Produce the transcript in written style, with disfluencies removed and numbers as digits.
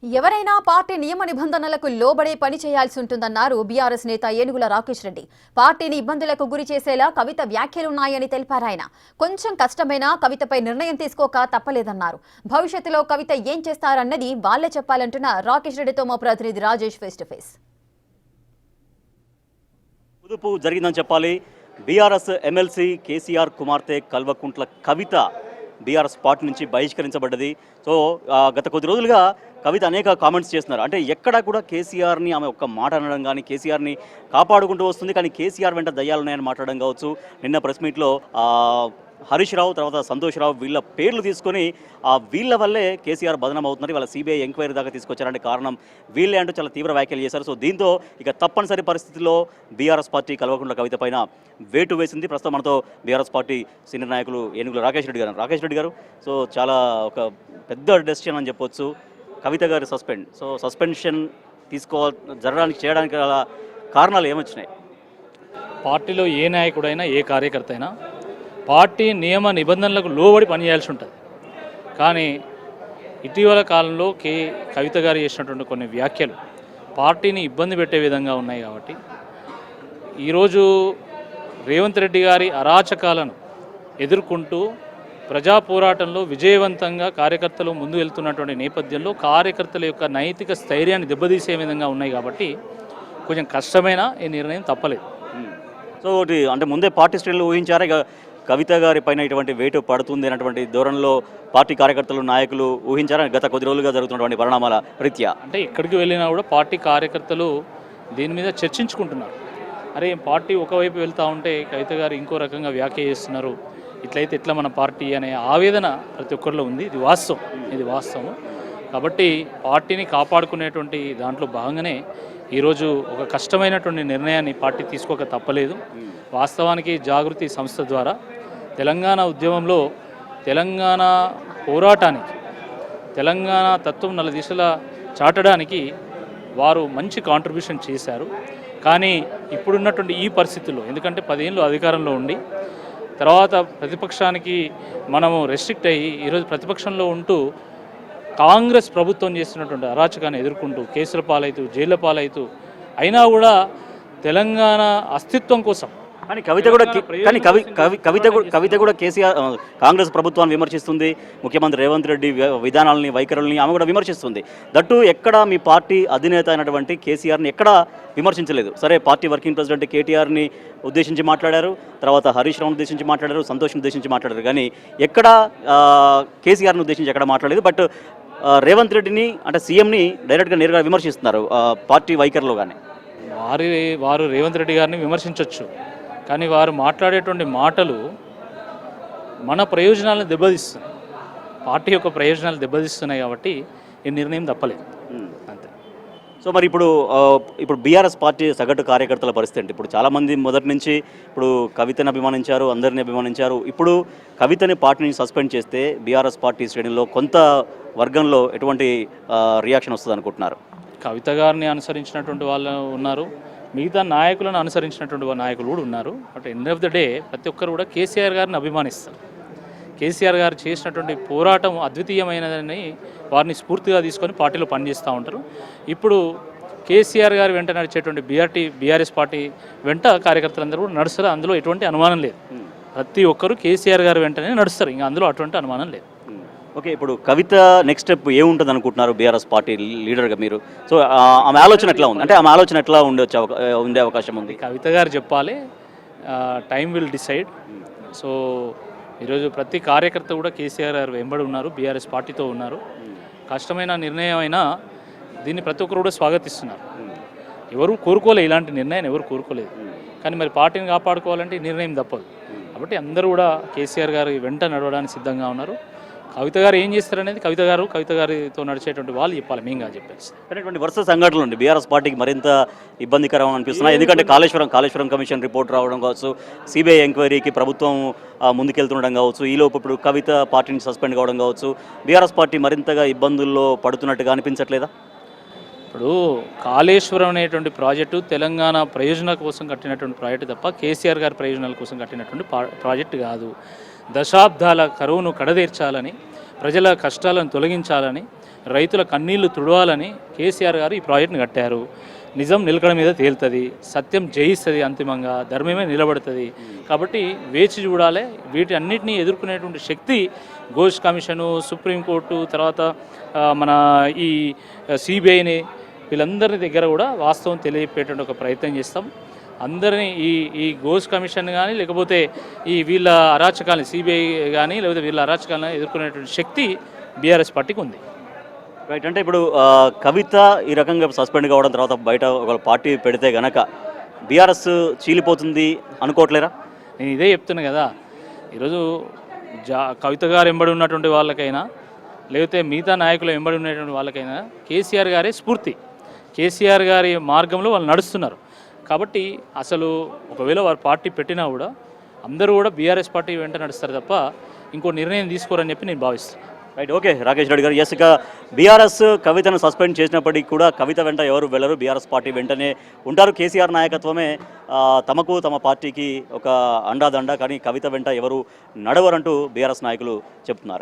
ఎవరైనా పార్టీ నియమ నిబంధనలకు లోబడే పని చేయాల్సి ఉంటుందన్నారు బీఆర్ఎస్ నేత ఏనుగుల రాకేష్ రెడ్డి. పార్టీని ఇబ్బందులకు గురి చేసేలా కవిత వ్యాఖ్యలున్నాయని తెలిపారు ఆయన. కొంచెం కష్టమైనా కవితపై నిర్ణయం తీసుకోక తప్పలేదన్నారు. భవిష్యత్తులో కవిత ఏం చేస్తారన్నది వాళ్లే చెప్పాలంటున్న రాకేష్ రెడ్డితో మా ప్రతినిధి రాజేష్ ఫేస్ టు ఫేస్. పొదుపు జరిగిందని చెప్పాలి. బీఆర్ఎస్ ఎమ్మెల్సీ కేసీఆర్ కుమార్తె కల్వకుంట్ల కవిత బీఆర్ఎస్ పార్టీ నుంచి బహిష్కరించబడ్డది. సో గత కొద్ది రోజులుగా కవిత అనేక కామెంట్స్ చేస్తున్నారు. అంటే ఎక్కడ కూడా కేసీఆర్ని ఆమె ఒక్క మాట అనడం కానీ కేసీఆర్ని కాపాడుకుంటూ వస్తుంది, కానీ కేసీఆర్ వెంట దయ్యాలున్నాయని మాట్లాడడం కావచ్చు. నిన్న ప్రెస్ మీట్లో హరీష్ రావు తర్వాత సంతోష్ రావు వీళ్ళ పేర్లు తీసుకొని వీళ్ళ వల్లే కేసీఆర్ బదనం అవుతున్నారు, వాళ్ళ సిబిఐ ఎంక్వైరీ దాకా తీసుకొచ్చారంటే కారణం వీళ్ళే అంటూ చాలా తీవ్ర వ్యాఖ్యలు చేశారు. సో దీంతో ఇక తప్పనిసరి పరిస్థితుల్లో బీఆర్ఎస్ పార్టీ కల్వకుంట్ల కవిత పైన వేటు వేసింది. ప్రస్తుతం మనతో బీఆర్ఎస్ పార్టీ సీనియర్ నాయకులు ఏనుగుల రాకేష్ రెడ్డి గారు. సో చాలా ఒక పెద్ద డెసిషన్ అని చెప్పొచ్చు. కవిత గారి సస్పెన్షన్ చేయడానికి గల కారణాలు ఏమొచ్చినాయి? పార్టీలో ఏ నాయకుడైనా ఏ కార్యకర్త అయినా పార్టీ నియమ నిబంధనలకు లోబడి పనిచేయాల్సి ఉంటుంది. కానీ ఇటీవల కాలంలో కవిత గారు చేసినటువంటి కొన్ని వ్యాఖ్యలు పార్టీని ఇబ్బంది పెట్టే విధంగా ఉన్నాయి. కాబట్టి ఈరోజు రేవంత్ రెడ్డి గారి అరాచకాలను ఎదుర్కొంటూ ప్రజా పోరాటంలో విజయవంతంగా కార్యకర్తలు ముందు వెళ్తున్నటువంటి నేపథ్యంలో కార్యకర్తల యొక్క నైతిక స్థైర్యాన్ని దెబ్బతీసే విధంగా ఉన్నాయి. కాబట్టి కొంచెం కష్టమైన ఈ నిర్ణయం తప్పలేదు. సో ఒకటి అంటే ముందే పార్టీ శ్రేణులు ఊహించారా ఇక కవిత గారి పైన ఇటువంటి వేటు పడుతుంది అన్నటువంటి ధోరణిలో పార్టీ కార్యకర్తలు నాయకులు ఊహించారా గత కొద్ది రోజులుగా జరుగుతున్నటువంటి పరిణామాల రీత్యా? అంటే ఎక్కడికి వెళ్ళినా కూడా పార్టీ కార్యకర్తలు దీని మీద చర్చించుకుంటున్నారు. అరే పార్టీ ఒకవైపు వెళ్తూ ఉంటే కవిత గారు ఇంకో రకంగా వ్యాఖ్య చేస్తున్నారు, ఇట్లయితే ఎట్లా మన పార్టీ అనే ఆవేదన ప్రతి ఒక్కరిలో ఉంది. ఇది వాస్తవం. కాబట్టి పార్టీని కాపాడుకునేటువంటి దాంట్లో భాగంగానే ఈరోజు ఒక కష్టమైనటువంటి నిర్ణయాన్ని పార్టీ తీసుకోక తప్పలేదు. వాస్తవానికి జాగృతి సంస్థ ద్వారా తెలంగాణ ఉద్యమంలో తెలంగాణ పోరాటానికి తెలంగాణ తత్వం నల దిశలా చాటడానికి వారు మంచి కాంట్రిబ్యూషన్ చేశారు. కానీ ఇప్పుడున్నటువంటి ఈ పరిస్థితుల్లో, ఎందుకంటే 10 ఏళ్ళు అధికారంలో ఉండి తర్వాత ప్రతిపక్షానికి మనము రెస్ట్రిక్ట్ అయ్యి ఈరోజు ప్రతిపక్షంలో ఉంటూ కాంగ్రెస్ ప్రభుత్వం చేస్తున్నటువంటి అరాచకాన్ని ఎదుర్కొంటూ కేసుల పాలవుతూ జైళ్ల పాలవుతూ అయినా కూడా తెలంగాణ అస్తిత్వం కోసం కానీ కవిత కూడా కేసీఆర్ కాంగ్రెస్ ప్రభుత్వాన్ని విమర్శిస్తుంది, ముఖ్యమంత్రి రేవంత్ రెడ్డి విధానాలని వైఖరుల్ని ఆమె కూడా విమర్శిస్తుంది. దట్టు ఎక్కడ మీ పార్టీ అధినేత అయినటువంటి కేసీఆర్ని ఎక్కడ విమర్శించలేదు. సరే పార్టీ వర్కింగ్ ప్రెసిడెంట్ కేటీఆర్ని ఉద్దేశించి మాట్లాడారు, తర్వాత హరీష్ రావుని ఉద్దేశించి మాట్లాడారు, సంతోష్ని ఉద్దేశించి మాట్లాడారు, కానీ ఎక్కడ కేసీఆర్ని ఉద్దేశించి ఎక్కడ మాట్లాడలేదు. బట్ రేవంత్ రెడ్డిని అంటే సీఎంని డైరెక్ట్గా నేరుగా విమర్శిస్తున్నారు పార్టీ వైఖరిలో. కానీ వారు రేవంత్ రెడ్డి గారిని విమర్శించవచ్చు, కానీ వారు మాట్లాడేటువంటి మాటలు మన ప్రయోజనాలను దెబ్బతీస్తున్నాయి, పార్టీ యొక్క ప్రయోజనాలు దెబ్బతీస్తున్నాయి. కాబట్టి ఈ నిర్ణయం తప్పలేదు అంతే. సో మరి ఇప్పుడు బీఆర్ఎస్ పార్టీ సగటు కార్యకర్తల పరిస్థితి అంటే ఇప్పుడు చాలామంది మొదటి నుంచి ఇప్పుడు కవితని అభిమానించారు, అందరిని అభిమానించారు. ఇప్పుడు కవితని పార్టీ నుంచి సస్పెండ్ చేస్తే బీఆర్ఎస్ పార్టీ శ్రేణుల్లో కొంత వర్గంలో ఎటువంటి రియాక్షన్ వస్తుంది అనుకుంటున్నారు? కవిత గారిని అనుసరించినటువంటి వాళ్ళు ఉన్నారు, మిగతా నాయకులను అనుసరించినటువంటి నాయకులు కూడా ఉన్నారు. But end of the day ప్రతి ఒక్కరు కూడా కేసీఆర్ గారిని అభిమానిస్తారు. కేసీఆర్ గారు చేసినటువంటి పోరాటం అద్వితీయమైనదని వారిని స్ఫూర్తిగా తీసుకొని పార్టీలో పనిచేస్తూ ఉంటారు. ఇప్పుడు కేసీఆర్ గారి వెంట నడిచేటువంటి బీఆర్ఎస్ పార్టీ వెంట కార్యకర్తలందరూ కూడా నడుస్తారు. అందులో ఎటువంటి అనుమానం లేదు. ప్రతి ఒక్కరూ కేసీఆర్ గారి వెంటనే నడుస్తారు, ఇంకా అందులో అటువంటి అనుమానం లేదు. ఓకే, ఇప్పుడు కవిత నెక్స్ట్ స్టెప్ ఏముంటుంది అనుకుంటున్నారు బీఆర్ఎస్ పార్టీ లీడర్గా మీరు? సో ఆమె ఆలోచన ఎట్లా ఉంది, అంటే ఆమె ఆలోచన ఎట్లా ఉండే అవకాశం ఉంది? కవిత గారు చెప్పాలి, టైం విల్ డిసైడ్. సో ఈరోజు ప్రతి కార్యకర్త కూడా కేసీఆర్ గారు వెంబడి ఉన్నారు, బీఆర్ఎస్ పార్టీతో ఉన్నారు. కష్టమైన నిర్ణయం అయినా దీన్ని ప్రతి ఒక్కరు కూడా స్వాగతిస్తున్నారు. ఎవరు కోరుకోలేదు, ఇలాంటి నిర్ణయాన్ని ఎవరు కోరుకోలేదు. కానీ మరి పార్టీని కాపాడుకోవాలంటే ఈ నిర్ణయం తప్పదు. కాబట్టి అందరూ కూడా కేసీఆర్ గారు వెంట నడవడానికి సిద్ధంగా ఉన్నారు. కవిత గారు ఏం చేస్తారనేది కవిత గారితో నడిచేటువంటి వాళ్ళు చెప్పాలి, మేము కాదు చెప్పేసి. అనేటువంటి వరుస సంఘటనలు ఉంది బీఆర్ఎస్ పార్టీకి మరింత ఇబ్బందికరం అనిపిస్తున్నాయి. ఎందుకంటే కాళేశ్వరం కమిషన్ రిపోర్ట్ రావడం కావచ్చు, సిబిఐ ఎంక్వైరీకి ప్రభుత్వం ముందుకెళ్తుండడం కావచ్చు, ఈలోపు ఇప్పుడు కవిత పార్టీని సస్పెండ్ కావడం కావచ్చు, బీఆర్ఎస్ పార్టీ మరింతగా ఇబ్బందుల్లో పడుతున్నట్టుగా అనిపించట్లేదా? ఇప్పుడు కాళేశ్వరం అనేటువంటి ప్రాజెక్టు తెలంగాణ ప్రయోజనాల కోసం కట్టినటువంటి ప్రాజెక్టు తప్ప కేసీఆర్ గారి ప్రయోజనాల కోసం కట్టినటువంటి ప్రాజెక్టు కాదు. దశాబ్దాల కరువును కడతీర్చాలని, ప్రజల కష్టాలను తొలగించాలని రైతుల కన్నీళ్లు తుడవాలని కేసీఆర్ గారు ఈ ప్రాజెక్టుని కట్టారు. నిజం నిలకడ మీద తేలుతుంది, సత్యం జయిస్తుంది, అంతిమంగా ధర్మమే నిలబడుతుంది. కాబట్టి వేచి చూడాలి. వీటి అన్నిటినీ ఎదుర్కొనేటువంటి శక్తి ఘోష్ కమిషను, సుప్రీంకోర్టు, తర్వాత మన ఈ సిబిఐని వీళ్ళందరి దగ్గర కూడా వాస్తవం తెలియజెప్పేటువంటి ఒక ప్రయత్నం చేస్తాం. అందరినీ ఈ ఘోష్ కమిషన్ కానీ లేకపోతే ఈ వీళ్ళ అరాచకాలని సిబిఐ కానీ లేకపోతే వీళ్ళ అరాచకాలను ఎదుర్కొనేటువంటి శక్తి బీఆర్ఎస్ పార్టీకి ఉంది. రైట్. అంటే ఇప్పుడు కవిత ఈ రకంగా సస్పెండ్ కావడం, తర్వాత బయట ఒక పార్టీ పెడితే గనక బీఆర్ఎస్ చీలిపోతుంది అనుకోవట్లేరా? నేను ఇదే చెప్తున్నా కదా, ఈరోజు కవిత గారు ఎంబడి ఉన్నటువంటి వాళ్ళకైనా లేకపోతే మిగతా నాయకులు ఎంబడి ఉన్నటువంటి వాళ్ళకైనా కేసీఆర్ గారే స్ఫూర్తి. కేసీఆర్ గారి మార్గంలో వాళ్ళు నడుస్తున్నారు. కాబట్టి అసలు ఒకవేళ వారు పార్టీ పెట్టినా కూడా అందరూ కూడా బీఆర్ఎస్ పార్టీ వెంట నడుస్తారు తప్ప ఇంకో నిర్ణయం తీసుకోరని చెప్పి నేను భావిస్తున్నాను. రైట్. ఓకే రాకేష్ రెడ్డి గారు, ఎస్, ఇక బీఆర్ఎస్ కవితను సస్పెండ్ చేసినప్పటికీ కూడా కవిత వెంట ఎవరు వెళ్ళరు, బీఆర్ఎస్ పార్టీ వెంటనే ఉంటారు. కేసీఆర్ నాయకత్వమే తమకు తమ పార్టీకి ఒక అండాదండ, కానీ కవిత వెంట ఎవరు నడవరంటూ బీఆర్ఎస్ నాయకులు చెప్తున్నారు.